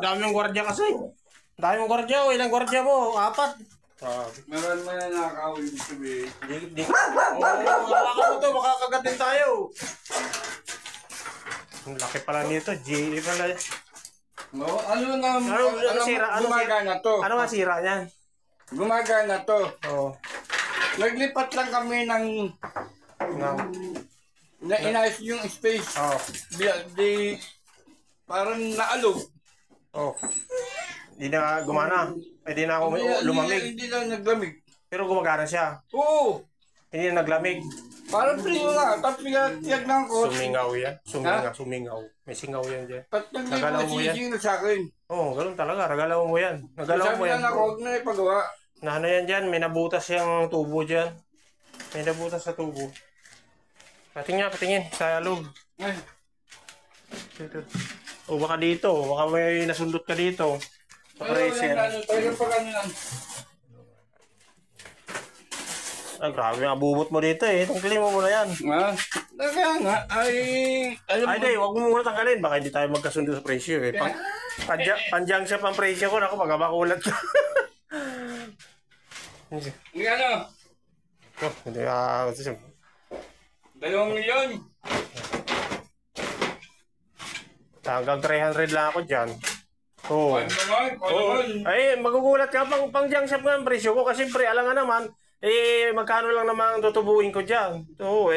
Dami yung gwardiya kasi. Dami yung gwardiya, oh. Ilang gwardiya mo? 4. Meron mo na nakakawin dito, sabihin. Hawakan mo to, makakagatin tayo. Ang laki pala nito, GE pala. No, ano sira? gumagana to? Ano nga sira niyan? Gumagana to. Oo. Naglipat lang kami ng inayos yung space. Oo. Parang naalog. Oo. Hindi na gumana. Hindi na ako lumamig. Hindi na naglamig. Pero gumagana siya. Oo. Hindi na naglamig. Parang frio nga. Tapos tiyagnan ko. Sumingaw yan. Sumingaw. May singaw yan dyan. Pag nagalaw mo yan. Sa akin. Oo, ganun talaga. Regalaw mo yan. Nagalaw mo yan. Sabi na ako, huwag na ipagawa. Na ano yan dyan? May nabutas yung tubo dyan. May nabutas sa tubo. Patingin sa loob. Ay. Dito. O baka dito. Baka may nasundot ka dito. Pressure. Ay, grabe ang abubot mo dito eh. Tanggalin mo muna yan. Kaya nga, ay di, huwag mo muna tanggalin. Baka hindi tayo magkasundo sa presyo eh. Panjang siya pang presyo ko. Naku, magabakulat ka. Hindi ano? Hindi 2 milyon. Hanggang 300 lang ako dyan. Oo. Ay, magugulat ka pang junk shop nga ang presyo ko. Kasi pre, alam nga naman, magkano lang naman tutubuin ko dyan. Oo,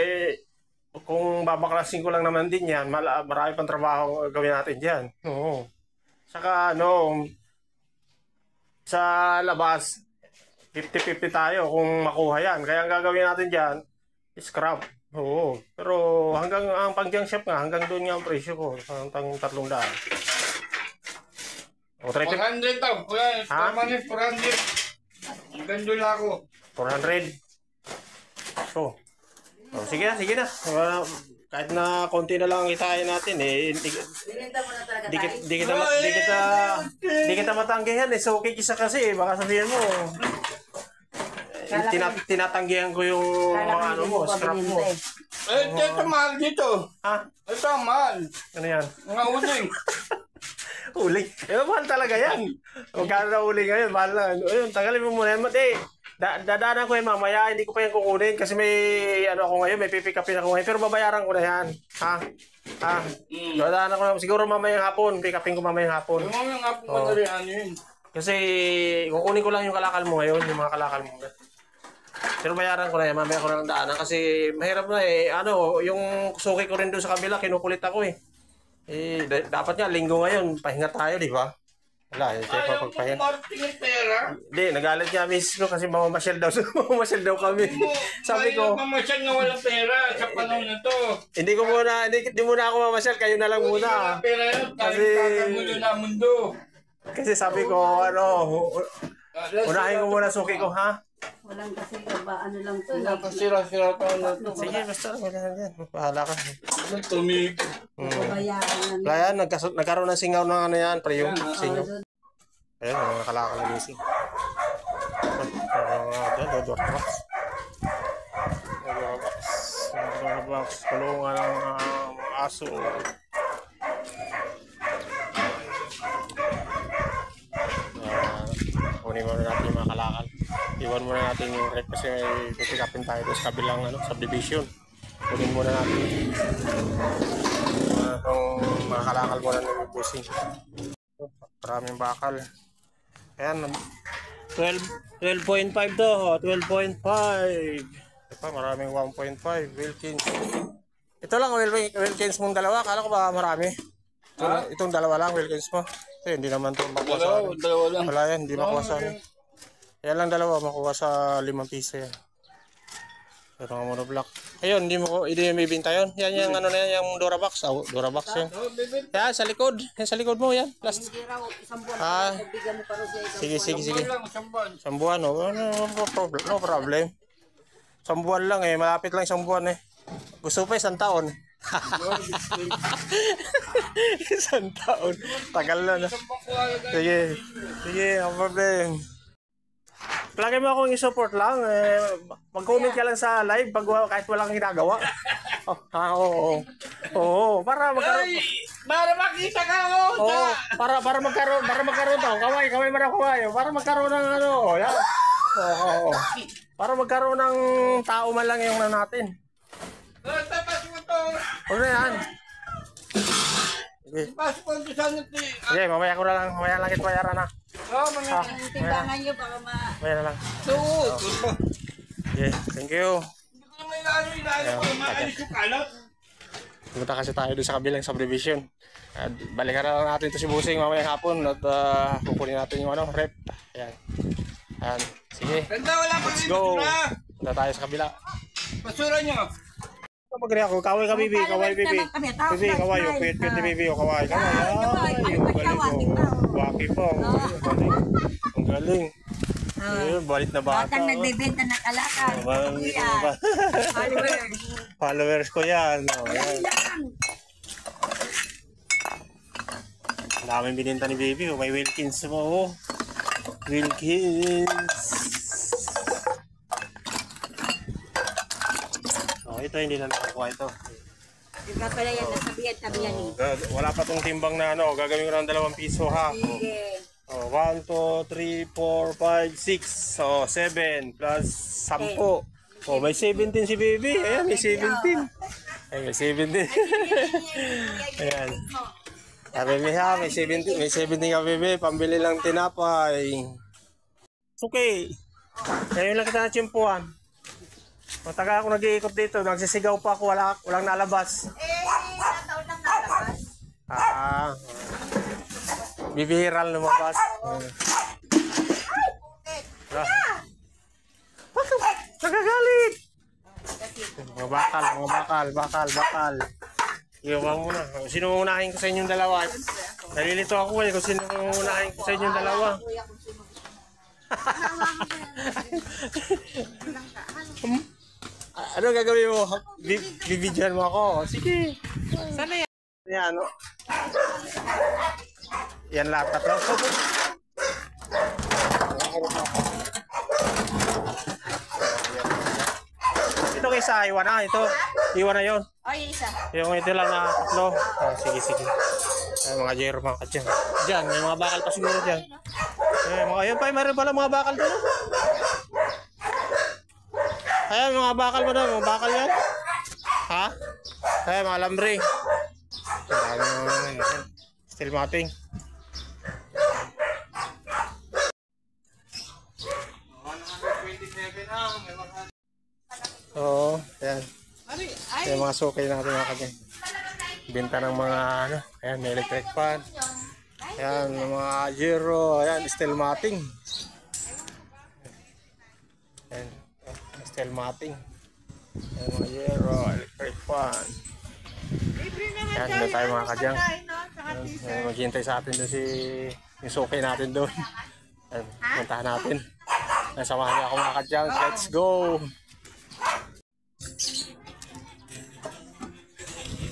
kung babaklasin ko lang naman din yan, marami pang trabaho gawin natin dyan. Oo. Saka, sa labas, 50-50 tayo kung makuha yan. Kaya ang gagawin natin dyan, scrap. Oo. Pero hanggang ang pang-junk shop nga, hanggang doon nga ang presyo ko. Hanggang 300. O, 400 daw. Ha? 400. Hanggang doon ako. 400. So. Sige na. Kahit na konti na lang kitain natin di kita matanggihan So, kikisa kasi baka sabihin mo. Tinatanggihan ko yung mga scrap mo. Ito mahal dito. Ha? Ito mahal. Ano yan? Mga uling. Uling? Mahal talaga yan. Magkano na uling ngayon? Mahal na. Ayun, tagalin mo muna yan. Dadaanan ko yan mamaya. Hindi ko pa yan kukunin kasi may ako ngayon. May pipick upin ako ngayon. Pero babayaran ko na yan. Ha? Dadaanan ko na. Siguro mamayang hapon. Pick upin ko mamayang hapon. Mamayang hapon ko na rin yun. Kasi kukunin ko lang yung kalakal mo ngayon. Yung mga kalakal mo. Pero bayaran ko na yan. Mamaya ko na lang daanan. Kasi mahirap na yung suki ko rin doon sa kabila. Kinukulit ako dapat nga linggo ngayon. Pahinga tayo, di ba? Wala, tayo pagpahinga. Hindi, nagalit niya miss ko kasi mamamasyal daw kami. Sabi ko, mamasyal na walang pera sa panahon na to. Hindi muna ako mamasyal, kayo na lang muna. Walang pera yun, tayo kakagulo na mundo. Kasi sabi ko, unahin ko muna suki ko, ha? Walang kasi lang to. Sira-sira pa na to. Sige, basta wala na yan. Bahala ka. Tumig. Kaya nagkaroon ng singaw ng yan, pre yung singaw. Ayan, mga kalakal na gising. Doorbox. Kulungan ng aso. Kunin muna natin yung mga kalakal. Iwan muna natin yung rep kasi may pick-upin tayo sa kabilang subdivision. Kunin muna natin. Itong mga kalakal muna na may busing. Maraming bakal. Ayan. 12.5 to. 12.5. Ito, maraming 1.5. Wilkins. Ito lang, Wilkins mong dalawa. Kala ko ba marami? Itong dalawa lang, Wilkins mo. Hindi naman ito makuha sa dalawa lang. Wala yan, hindi makuha sa Yan lang dalawa, makuha sa 5 piso yan. Ito nga monoblock. Ayun, hindi mo ibibinta yun. Yan yung na yan, yung Durabox. Durabox yan. Yan, sa likod. Yan, sa likod mo, yan. Last. Sige. Isang buwan, no problem. Isang buwan lang malapit lang isang buwan Gusto pa isang taon. Isang taon. Tagal na. Sige, no problem. Lagi mo akong i-support lang. Mag-comment ka lang sa live kahit walang ginagawa. Oo. Para magkaroon. Para makita ka ako. Oo, para magkaroon daw. Kaway man ako kaway. Para magkaroon ng ano, yan. Oo. Para magkaroon ng tao man lang yung natin. Tapas mo to. Ano yan? Sige. Tapas ko to sa natin. Sige, mamaya lang ito bayaran na. Oh, mga Ang timbangan nyo baka Mamaya na lang. suot. Sige, thank you. Hindi ko naman inaano ko. Maalis yung kalat. Pumunta kasi tayo doon sa kabilang subdivision. At balikan na lang natin ito si Busing mamayang hapon at kukunin natin yung rep. Ayan. Ayan. Sige. Ganda, wala pa Let's rin go. basura. Punta tayo sa kabila. Basura nyo. Magre ako, kaway ka bibi, kaway bibi. Bibi, kaway, o pit pit bibi, o kaway, kaway. Ay, ang galing ko. Waki pa. Ang galing. Balit na bata. Batang nagbebenta ng kalakal. Followers ko yan. Ayan. Ang daming bininta ni baby. May Wilkins mo. Wilkins. Ito hindi na nakakuha ito. Diba pala yan, nasabihan-tabihan eh. Wala pa tong timbang na gagawin ko ng 2 piso ha. Sige. 1, 2, 3, 4, 5, 6. So, 7 plus 10. May 17 si baby. Ayan, may 17. Ay, may 17. Ayan. Sabi niya, may 17 ka baby. Pambili lang tinapay. Suki. Ngayon lang kita natsimpuan. Matagal ako nag-iikot dito. Nagsisigaw pa ako. Walang nalabas. Nataon lang nalabas. Bibihiral lumabas. Bakit? Nagagalit! Mga bakal. Iwan mo na. Sino unahin ko sa inyong dalawa? Nalilito ako kung sino unahin ko sa inyong dalawa. Ano gagawin mo? Bibidyan mo ako. Sige. Sana yan. Yan, no? Yan lahat tatlo. Ito kaysa iwan na. Iwan na yun. O, yung isa. Yung ito lang na tatlo. Sige. Ay, mga jero mga kadyang. Diyan, may mga bakal pa siguro dyan. Ayun pa, mayroon pala mga bakal doon. Ayan, mga bakal mo doon. Mga bakal yan. Ha? Ayan, mga lambre. Steel matting. Oo, ayan. Ayan mga sukay natin mga kadyang. Binta ng mga ayan, may electric fan. Ayan, mga zero, ayan, steel matting. Ayan, steel matting. Ayan, mga zero, electric fan. Ayan, doon tayo mga kadyang. Ayan, maghihintay sa atin doon yung sukay natin doon. Ayan, puntahan natin. Ayan, samahan niyo ako mga kadyang. Let's go!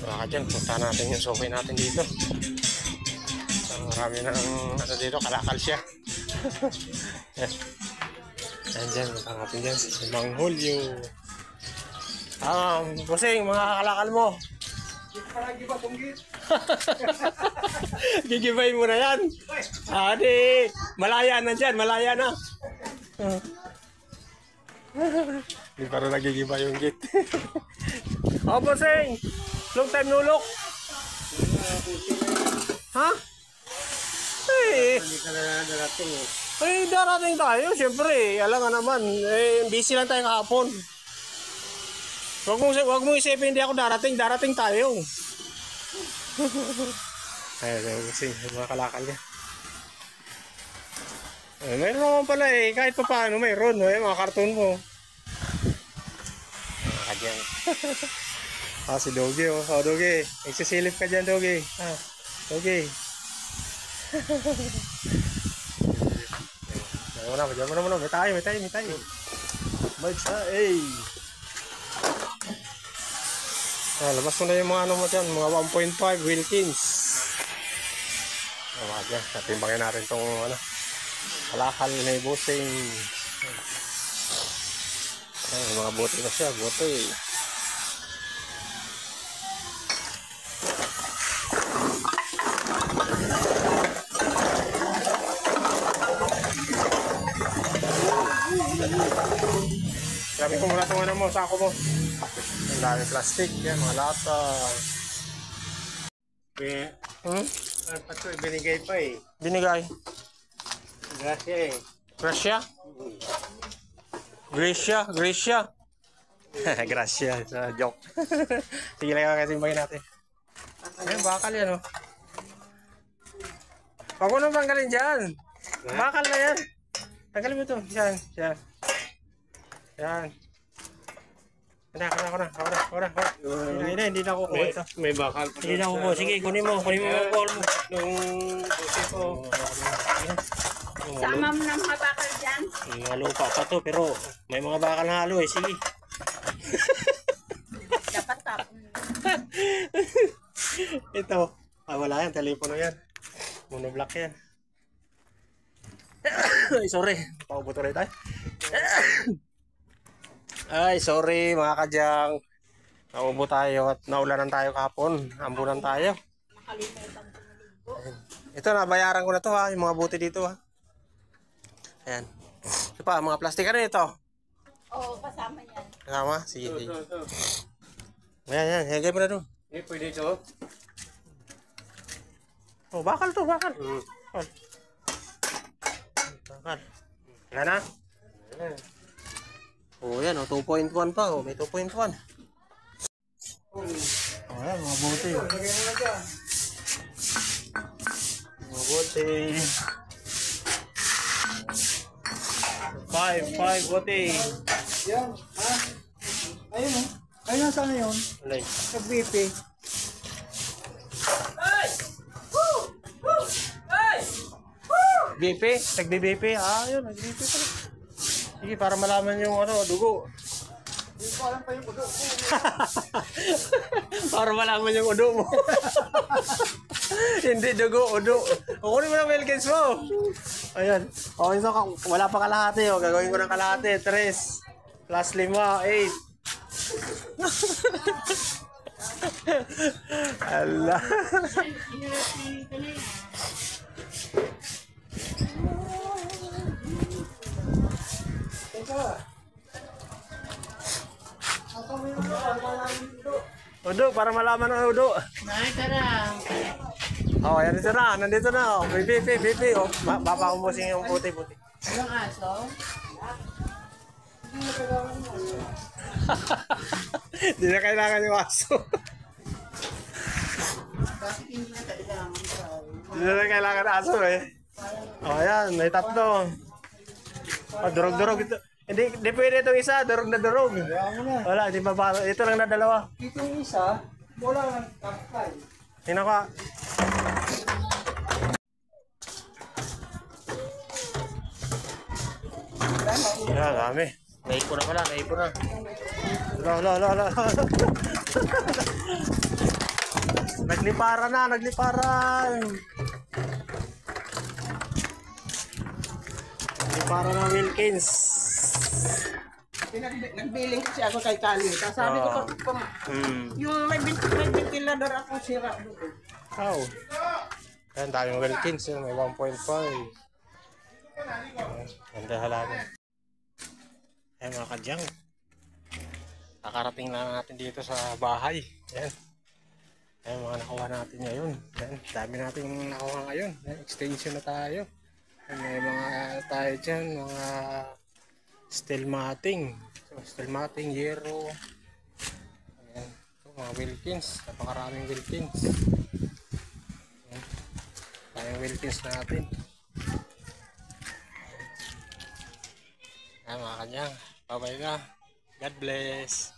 Mga kadyang, puntahan natin yung sukay natin dito. Marami ng dito, kalakal siya. Ayan dyan, punta natin dyan. Mang Hulyo. Busing, mga kalakal mo. Gigibay mo na yan. Di, malaya na dyan, malaya na. Di pa rin nagigibay yung gate. Busing, long time no look. Ha? Hindi ka na darating eh. Darating tayo, siyempre. Alam nga naman, busy lang tayo kahapon. Huwag mong isipin hindi ako darating tayo. Ayun, kasi mga kalakal niya. Mayroon naman pala kahit pa paano mayroon, mga karton mo. Kagyan. Si Dogi Dogi, nagsisilip ka dyan Dogi. Dogi. Diyan mo na. May tayo. Bites na, labas mo na yung mga mo dyan, mga 1.5 Wilkins. Dyan, natimbangin natin itong kalakal na busing. Mga bote na siya, bote. ko muna itong ano mo, sako mo. Ang dami plastic. Yan, mga lata. Pato, binigay pa eh. Binigay. Gracia eh. Gracia? Gracia? Gracia? Gracia. Joke. Sige lang kasimbagin natin. Ayun, bakal yan oh. Huwag mo nang tanggalin dyan. Bakal na yan. Tanggalin mo ito. Yan. Yan. Yan. Ako na. Hindi na kukuha ito. May bakal pa. Hindi na kukuha. Sige, kunin mo yung ball mo. Nung busi ko. Sama mo ng mga bakal dyan. Mga lupa pa to, pero may mga bakal na halo eh. Sige. Dapat tapon. Ito. Wala yan. Telepono yan. Monoblock yan. Ay, sorry. Paubo tuloy tayo. Ay, sorry mga kadyang. Naubo tayo at naulanan tayo kahapon. Ambunan tayo. Nakalimutan ko maligo. Ito, nabayaran ko na to ha. Yung mga buti dito ha. Ayan. Ito pa, mga plastic ka rin ito. Oo, kasama yan. Kasama? Sige. Ayan. Hagay mo na doon. Eh, pwede ito. Oh, bakal to, bakal. Bakal. Yan na. Oh, yan, oh, 2.1 pa, oh, may 2.1. Oh, yan, mga buti. Mga buti. 5 buti. Yan, ha? Ayun o. Ayun, nasaan na yun? Alay. Sa BP. BP? Nagbi-BP? Ah, yun, nag-BP pala. Sige, para malaman yung ano, dugo. Hindi ko alam pa yung udo ko. Para malaman yung udo mo. Hindi dugo, udo. Kukunin mo na Wilkins mo. Ayan. O, so, wala pa kalahati. O. Gagawin ko ng kalahati. 3 plus 5, 8. Allah. Udo, para malaman ang udo. Oh, yan dito na. Nandito na. Oh. BP. Oh. Papakumusing yung puti-puti. Ilang aso? Hindi na kailangan yung aso. Hindi na kailangan aso eh. Oh, yan. May tatlo. Oh, durog-durog ito. Hindi pwede itong isa. Durog na durog. Wala, hindi mabalo. Ito lang na dalawa. Ito yung isa, wala lang kakay. Tingnan ko. Yan, dami. Naipon na pala, naipon na. Hala. Nagliparan. Nagliparan na Wilkins. Nagbiling kasi ako kay Kali. Sabi ko, yung may ventilador akong sira doon. Oh. Yan, daming Wilkins. Yan, may 1.5. Ganda halaman. Ayan mga kadyang. Nakarating na natin dito sa bahay. Ayan. Ayan mga nakuha natin ngayon. Ayan, dami natin nakuha ngayon. Ayan, extension na tayo. Ayan, may mga tayo dyan, mga steel matting. So, steel matting, yero. Ayan. Ito, mga Wilkins. Napakaraming Wilkins. Ayan. Tayong Wilkins natin. Ayan mga kanyang. Bye-bye na. God bless.